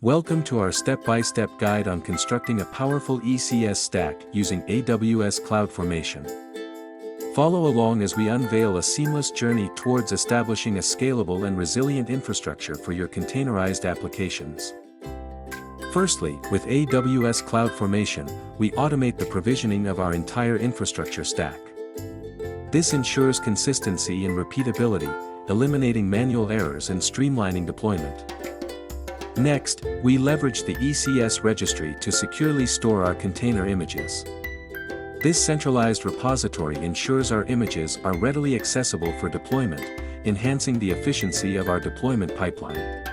Welcome to our step-by-step guide on constructing a powerful ECS stack using AWS CloudFormation. Follow along as we unveil a seamless journey towards establishing a scalable and resilient infrastructure for your containerized applications. Firstly, with AWS CloudFormation, we automate the provisioning of our entire infrastructure stack. This ensures consistency and repeatability, eliminating manual errors and streamlining deployment. Next, we leverage the ECS Registry to securely store our container images. This centralized repository ensures our images are readily accessible for deployment, enhancing the efficiency of our deployment pipeline.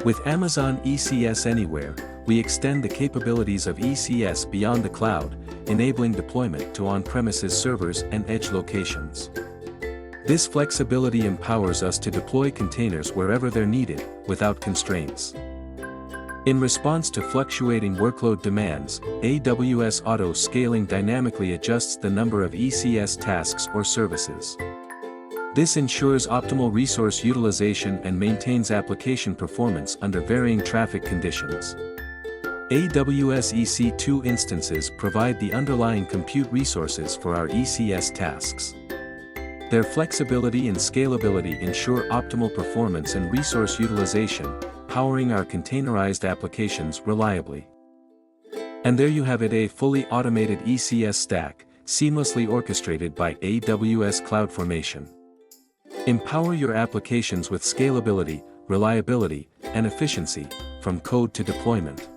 With Amazon ECS Anywhere, we extend the capabilities of ECS beyond the cloud, enabling deployment to on-premises servers and edge locations. This flexibility empowers us to deploy containers wherever they're needed, without constraints. In response to fluctuating workload demands, AWS auto-scaling dynamically adjusts the number of ECS tasks or services. This ensures optimal resource utilization and maintains application performance under varying traffic conditions. AWS EC2 instances provide the underlying compute resources for our ECS tasks. Their flexibility and scalability ensure optimal performance and resource utilization, powering our containerized applications reliably. And there you have it, a fully automated ECS stack, seamlessly orchestrated by AWS CloudFormation. Empower your applications with scalability, reliability, and efficiency, from code to deployment.